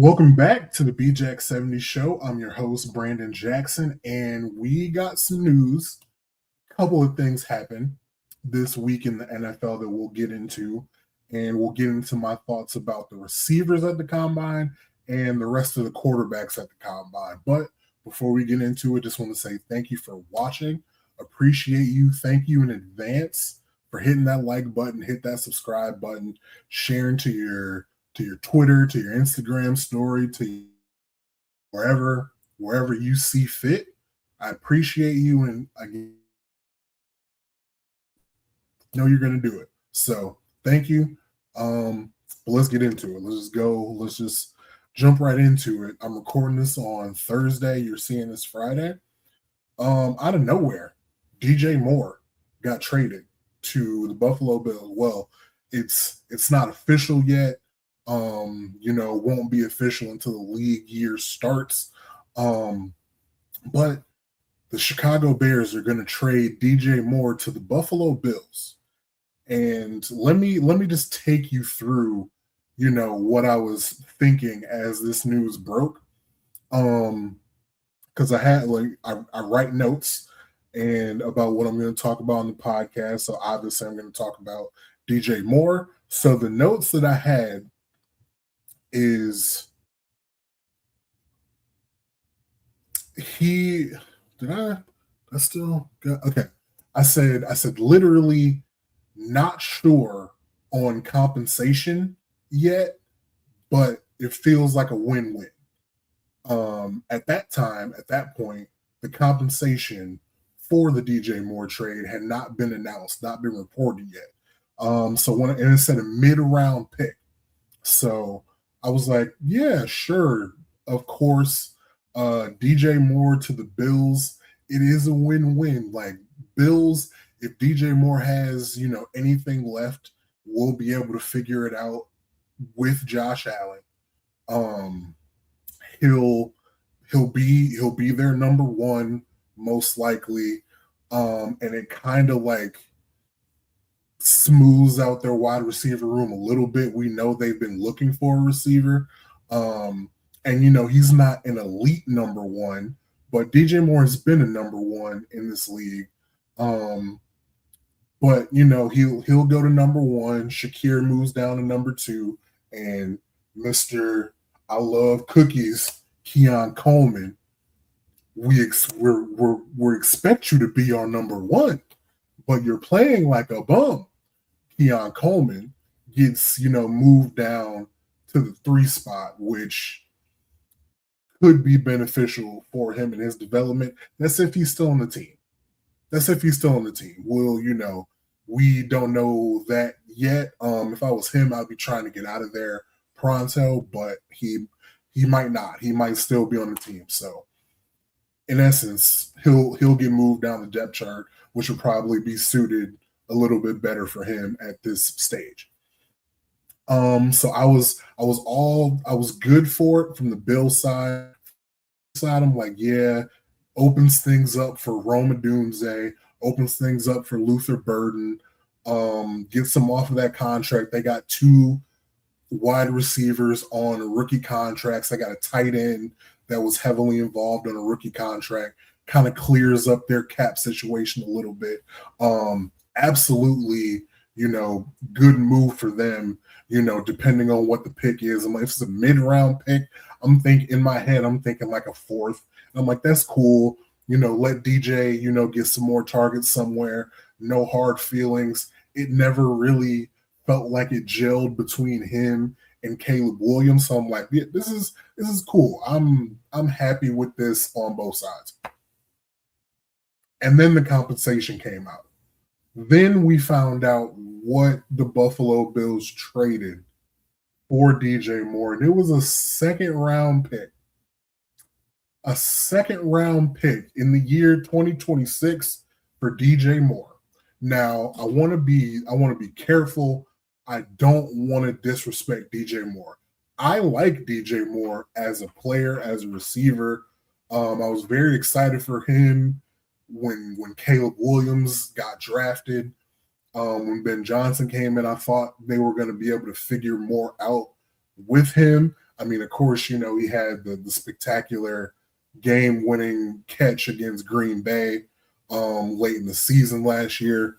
Welcome back to the BJack 70 show. I'm your host, Brandon Jackson, and we got some news. A couple of things happened this week in the NFL that we'll get into, and we'll get into my thoughts about the receivers at the combine and the rest of the quarterbacks at the combine. But before we get into it, just want to say thank you for watching. Appreciate you. Thank you in advance for hitting that like button, hit that subscribe button, sharing to your Twitter, to your Instagram story, to wherever you see fit. I appreciate you, and I know you're going to do it. So thank you. But let's get into it. Let's just go. Let's just jump right into it. I'm recording this on Thursday. You're seeing this Friday. Out of nowhere, DJ Moore got traded to the Buffalo Bills. Well, it's not official yet. Won't be official until the league year starts. But the Chicago Bears are going to trade DJ Moore to the Buffalo Bills. And let me just take you through, what I was thinking as this news broke. Because I had I write notes and about what I'm going to talk about on the podcast. So obviously I'm going to talk about DJ Moore. So the notes that I had is I still got okay. I said literally not sure on compensation yet, but it feels like a win-win. At that point, the compensation for the DJ Moore trade had not been announced, not been reported yet. And it said a mid-round pick. So I was like, yeah, sure, of course. DJ Moore to the Bills, it is a win-win. Like Bills, if DJ Moore has, anything left, we'll be able to figure it out with Josh Allen. He'll be their number one, most likely. And it kind of like smooths out their wide receiver room a little bit. We know they've been looking for a receiver. And he's not an elite number one, but DJ Moore has been a number one in this league. But he'll go to number one. Shakir moves down to number two, and Mr. I love cookies, Keon Coleman. We expect you to be our number one, but you're playing like a bum. Keon Coleman gets moved down to the 3 spot, which could be beneficial for him in his development. That's if he's still on the team. Well, we don't know that yet. If I was him, I'd be trying to get out of there pronto, but he might not. He might still be on the team. So in essence, he'll get moved down the depth chart, which would probably be suited a little bit better for him at this stage. So I was good for it from the Bill side. I'm like, yeah, opens things up for Rome Odunze, opens things up for Luther Burden, gets them off of that contract. They got 2 wide receivers on rookie contracts. They got a tight end that was heavily involved on a rookie contract. Kind of clears up their cap situation a little bit. Absolutely, good move for them, depending on what the pick is. I'm like, if it's a mid-round pick, I'm thinking like a 4th. I'm like, that's cool. Let DJ, get some more targets somewhere. No hard feelings. It never really felt like it gelled between him and Caleb Williams. So I'm like, yeah, this is cool. I'm happy with this on both sides. And then the compensation came out. Then we found out what the Buffalo Bills traded for DJ Moore, and it was a second-round pick. A second-round pick in the year 2026 for DJ Moore. Now, I want to be careful. I don't want to disrespect DJ Moore. I like DJ Moore as a player, as a receiver. I was very excited for him when Caleb Williams got drafted. When Ben Johnson came in, I thought they were going to be able to figure more out with him. I mean, of course, you know, he had the spectacular game-winning catch against Green Bay late in the season last year.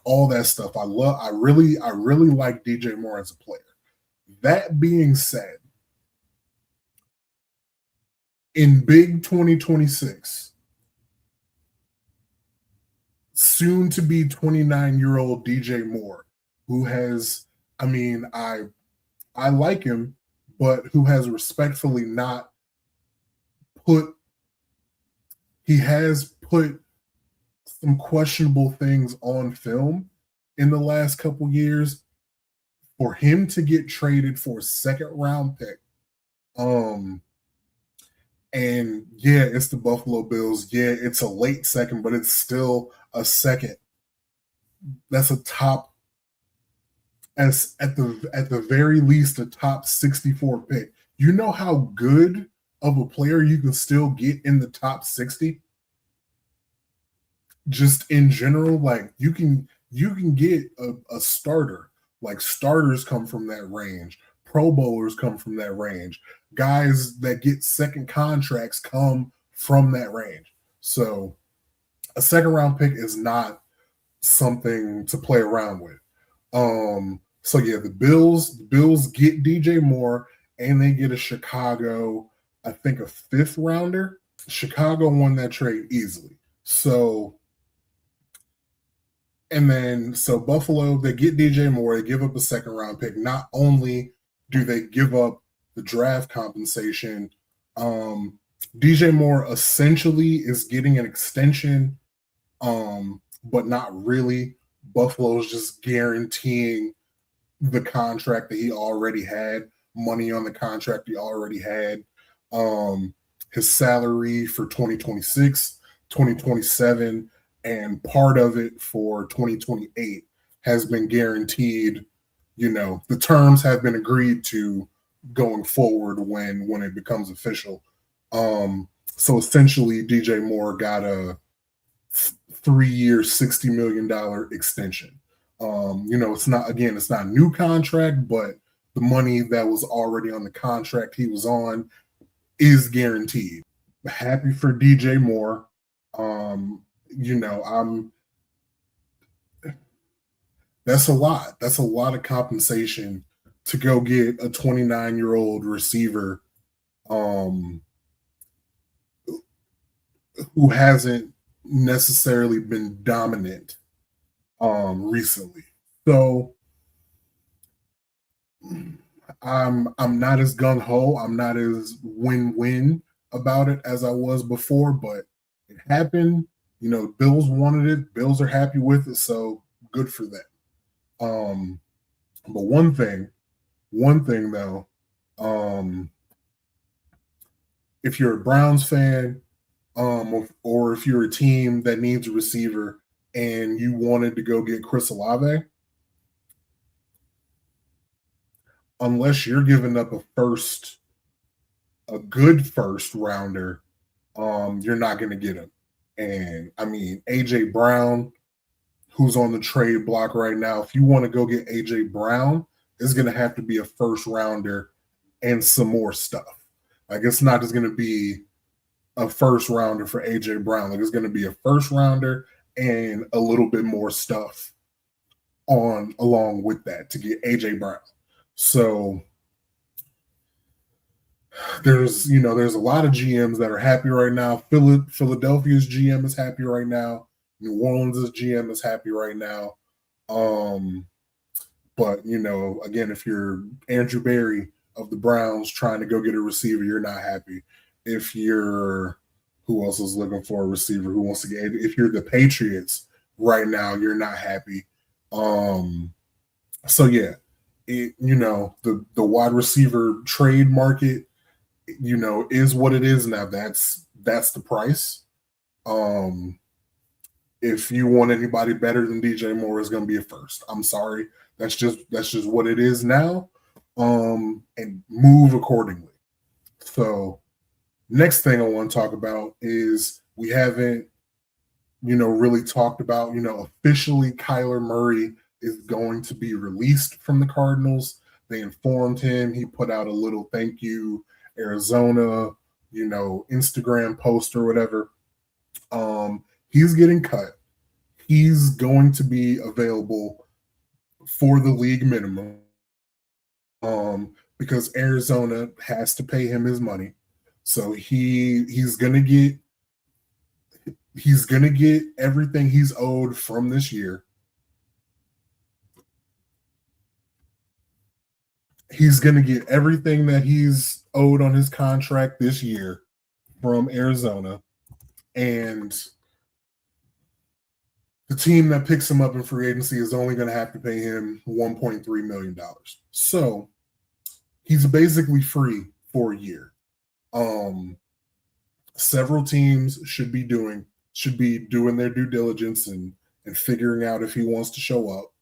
All that stuff. I really like DJ Moore as a player. That being said, in big 2026, soon to be 29-year-old DJ Moore, who has, I mean, I like him, but who has respectfully not put he has put some questionable things on film in the last couple years. For him to get traded for a second round pick, um, and yeah, it's the Buffalo Bills. Yeah, it's a late second, but it's still a second. That's a top, as at the very least, a top 64 pick. You know how good of a player you can still get in the top 60? Just in general, like you can get a starter. Like starters come from that range. Pro bowlers come from that range. Guys that get second contracts come from that range. So a second round pick is not something to play around with. So yeah, the Bills get DJ Moore and they get a Chicago, I think a fifth rounder. Chicago won that trade easily. So and then so Buffalo, they get DJ Moore, they give up a second round pick. Not only do they give up the draft compensation, DJ Moore essentially is getting an extension, but not really. Buffalo's just guaranteeing the contract that he already had, money on the contract he already had. His salary for 2026, 2027, and part of it for 2028 has been guaranteed. You know, the terms have been agreed to going forward when it becomes official. So essentially, DJ Moore got a 3-year, $60 million extension. It's not a new contract, but the money that was already on the contract he was on is guaranteed. Happy for DJ Moore. I'm That's a lot. That's a lot of compensation to go get a 29-year-old receiver um who hasn't necessarily been dominant recently. So I'm not as gung ho. I'm not as win-win about it as I was before, but it happened. You know, Bills wanted it. Bills are happy with it, so good for them. Um, but one thing though, um, if you're a Browns fan, or if you're a team that needs a receiver and you wanted to go get Chris Olave, unless you're giving up a good first rounder, you're not going to get him. And I mean, AJ Brown, who's on the trade block right now, if you want to go get AJ Brown, it's going to have to be a first rounder and some more stuff. Like it's not just going to be a first rounder for AJ Brown. Like it's going to be a first rounder and a little bit more stuff on along with that to get AJ Brown. So there's a lot of GMs that are happy right now. Philadelphia's GM is happy right now. New Orleans' GM is happy right now. Um, but again, if you're Andrew Berry of the Browns trying to go get a receiver, you're not happy. If you're who else is looking for a receiver who wants to get if you're the Patriots right now, you're not happy. So yeah, the wide receiver trade market, is what it is now. That's the price. If you want anybody better than DJ Moore, is going to be a first. I'm sorry. That's just what it is now. And move accordingly. So next thing I want to talk about is we haven't, really talked about, officially Kyler Murray is going to be released from the Cardinals. They informed him. He put out a little thank you Arizona, Instagram post or whatever. He's getting cut. He's going to be available for the league minimum, because Arizona has to pay him his money. So he's gonna get everything he's owed from this year. He's gonna get everything that he's owed on his contract this year from Arizona, and the team that picks him up in free agency is only going to have to pay him $1.3 million. So he's basically free for a year. Several teams should be doing their due diligence and figuring out if he wants to show up.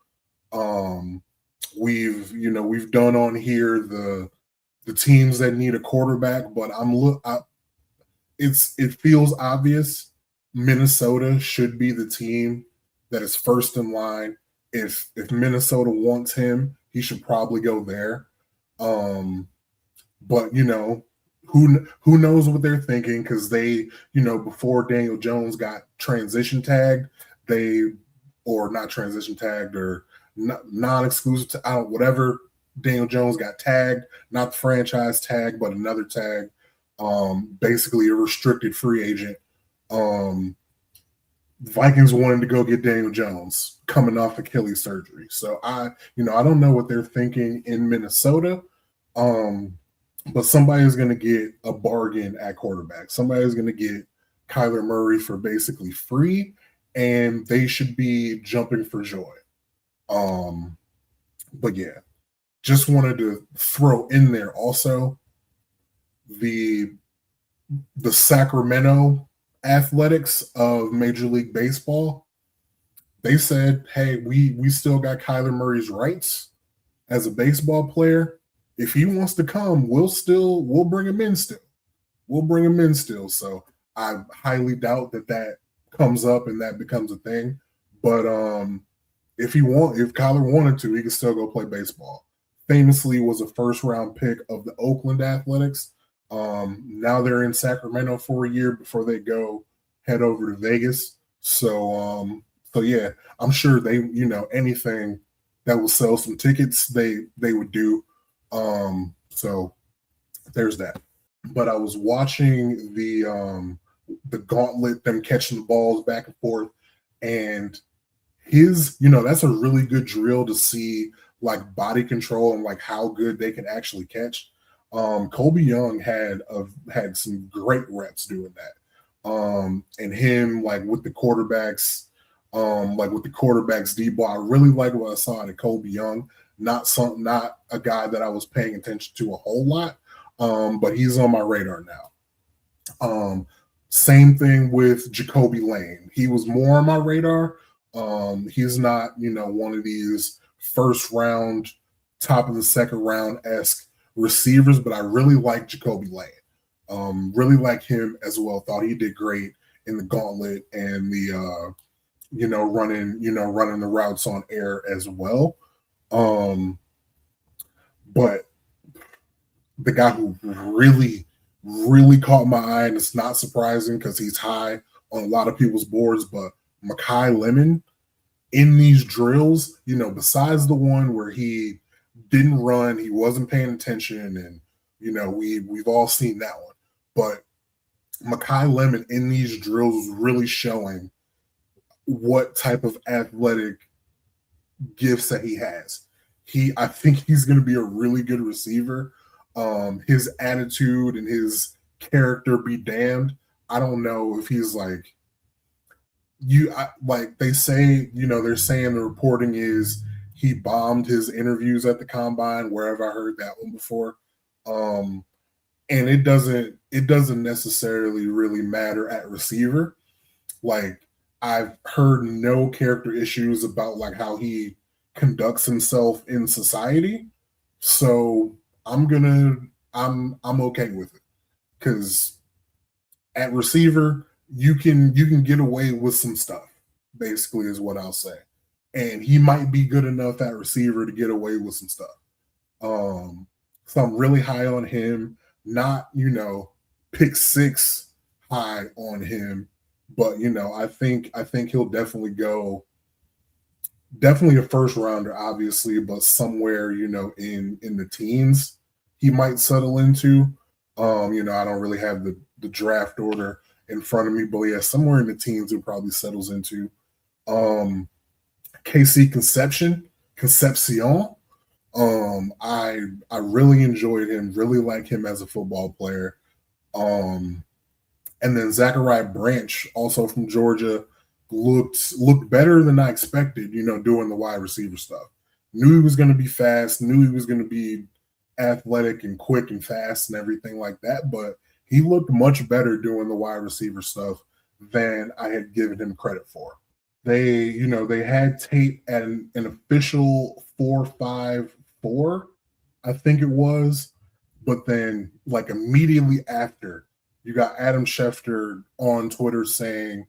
We've done on here the teams that need a quarterback, but it feels obvious. Minnesota should be the team that is first in line. If Minnesota wants him, he should probably go there. But who knows what they're thinking, because they, before Daniel Jones got transition tagged, not transition tagged or non-exclusive to whatever, Daniel Jones got tagged, not the franchise tag, but another tag, basically a restricted free agent. Vikings wanted to go get Daniel Jones coming off Achilles surgery. So I don't know what they're thinking in Minnesota. But somebody's going to get a bargain at quarterback. Somebody's going to get Kyler Murray for basically free, and they should be jumping for joy. But yeah, just wanted to throw in there also the Sacramento Athletics of Major League Baseball. They said, hey, we still got Kyler Murray's rights as a baseball player. If he wants to come, we'll bring him in still. We'll bring him in still. So I highly doubt that comes up and that becomes a thing. But if Kyler wanted to, he could still go play baseball. Famously was a first-round pick of the Oakland Athletics. Now they're in Sacramento for a year before they head over to Vegas. So yeah, I'm sure they, anything that will sell some tickets, they would do. So there's that. But I was watching the gauntlet, them catching the balls back and forth, and that's a really good drill to see like body control and like how good they can actually catch. Colby Young had some great reps doing that. And him like with the quarterbacks deep ball, I really like what I saw in Colby Young. Not a guy that I was paying attention to a whole lot, but he's on my radar now. Same thing with Jacoby Lane. He was more on my radar. He's not, one of these first round, top of the second round-esque receivers, but I really like Jacoby Lane. Really like him as well. Thought he did great in the gauntlet and the running the routes on air as well. But the guy who really, really caught my eye, and it's not surprising because he's high on a lot of people's boards, but Makai Lemon in these drills, besides the one where he didn't run, he wasn't paying attention, and we've all seen that one. But Makai Lemon in these drills was really showing what type of athletic gifts that he has. I think he's going to be a really good receiver. His attitude and his character be damned. I don't know if he's like they say, they're saying the reporting is he bombed his interviews at the combine, wherever I heard that one before. And it doesn't necessarily really matter at receiver. Like, I've heard no character issues about like how he conducts himself in society. So I'm okay with it, because at receiver, you can get away with some stuff, basically is what I'll say. And he might be good enough at receiver to get away with some stuff. So I'm really high on him. Not, pick six high on him, but I think he'll definitely a first rounder, obviously, but somewhere, in the teens he might settle into. I don't really have the draft order in front of me, but yeah, somewhere in the teens it probably settles into. Um KC Concepcion. I really enjoyed him, really like him as a football player. Um, and then Zachariah Branch, also from Georgia, looked better than I expected, doing the wide receiver stuff. Knew he was going to be fast, knew he was going to be athletic and quick and fast and everything like that, but he looked much better doing the wide receiver stuff than I had given him credit for. They had Tate at an official 4.54, I think it was, but then like immediately after, you got Adam Schefter on Twitter saying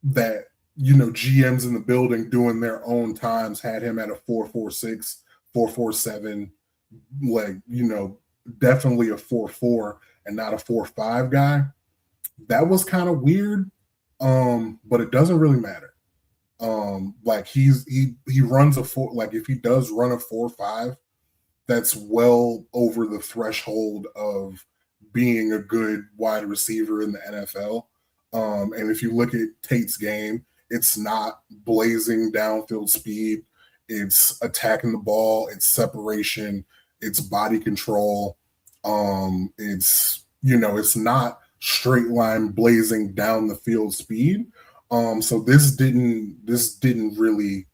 that GMs in the building doing their own times had him at a 4.46, 4.47, like definitely a 4.4 and not a 4.5 guy. That was kind of weird, but it doesn't really matter. Like he runs a four. Like if he does run a 4.5, that's well over the threshold of being a good wide receiver in the NFL. And if you look at Tate's game, it's not blazing downfield speed. It's attacking the ball. It's separation. It's body control. It's not straight line blazing down the field speed. So this didn't really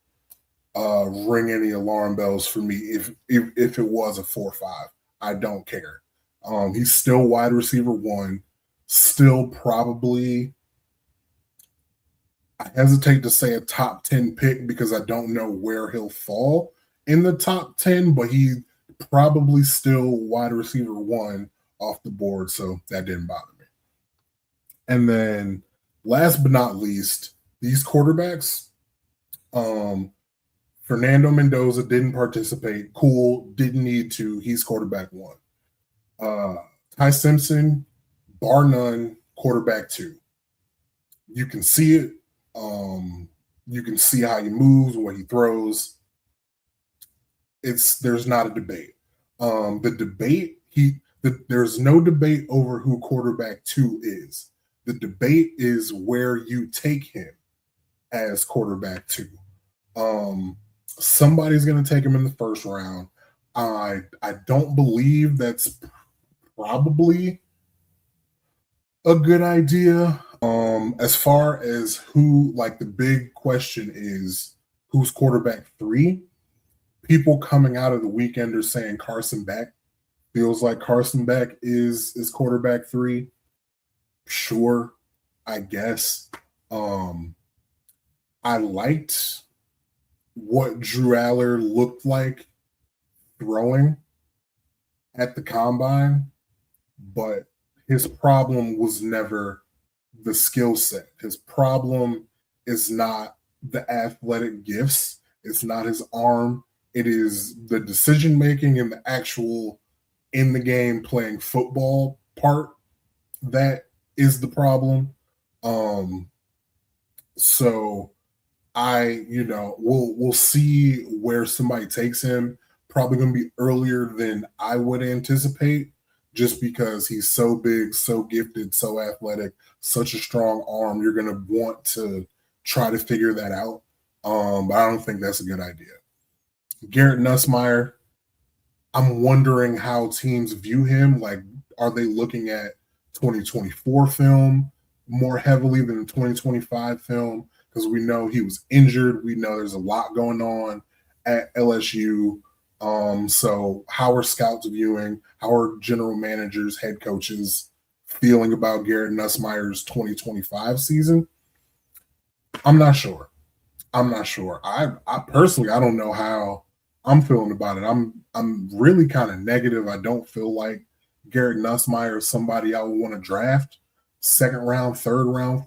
ring any alarm bells for me. If it was a 4.5, I don't care. He's still wide receiver one, still probably. I hesitate to say a top 10 pick because I don't know where he'll fall in the top 10, but he probably still wide receiver one off the board, so that didn't bother me. And then last but not least, these quarterbacks, um, Fernando Mendoza didn't participate. Cool, didn't need to. He's quarterback one. Ty Simpson, bar none, quarterback two. You can see it. You can see how he moves, what he throws. There's not a debate. There's no debate over who quarterback two is. The debate is where you take him as quarterback two. Somebody's going to take him in the first round. I don't believe that's probably a good idea. As far as who, like the big question is who's quarterback three. People coming out of the weekend are saying Carson Beck. Feels like Carson Beck is quarterback three. Sure, I guess. I liked what Drew Aller looked like throwing at the combine, but his problem was never the skill set. His problem is not the athletic gifts. It's not his arm. It is the decision making and the actual in the game playing football part that is the problem. So we'll see where somebody takes him. Probably going to be earlier than I would anticipate, just because he's so big, so gifted, so athletic, such a strong arm. You're going to want to try to figure that out. But I don't think that's a good idea. Garrett Nussmeier, I'm wondering how teams view him. Like, are they looking at 2024 film more heavily than the 2025 film? Because we know he was injured. We know there's a lot going on at LSU. So how are scouts viewing? How are general managers, head coaches feeling about Garrett Nussmeier's 2025 season? I'm not sure. I personally, I don't know how I'm feeling about it. I'm really kind of negative. I don't feel like Garrett Nussmeier is somebody I would want to draft second round, third round,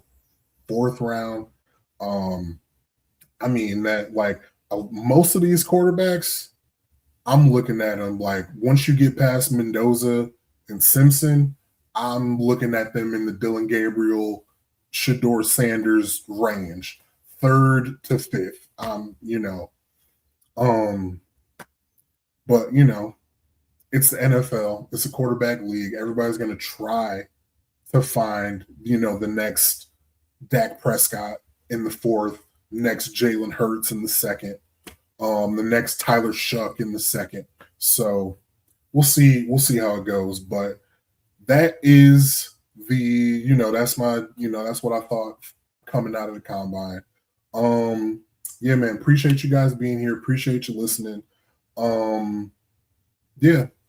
fourth round. I mean that like most of these quarterbacks, I'm looking at them like once you get past Mendoza and Simpson, I'm looking at them in the Dylan Gabriel, Shador Sanders range, third to fifth. Um, but it's the NFL. It's a quarterback league. Everybody's going to try to find, the next Dak Prescott in the fourth, next Jalen Hurts in the second, the next Tyler Shuck in the second. So we'll see how it goes. But that is that's what I thought coming out of the combine. Yeah, man, appreciate you guys being here. Appreciate you listening. Um, yeah,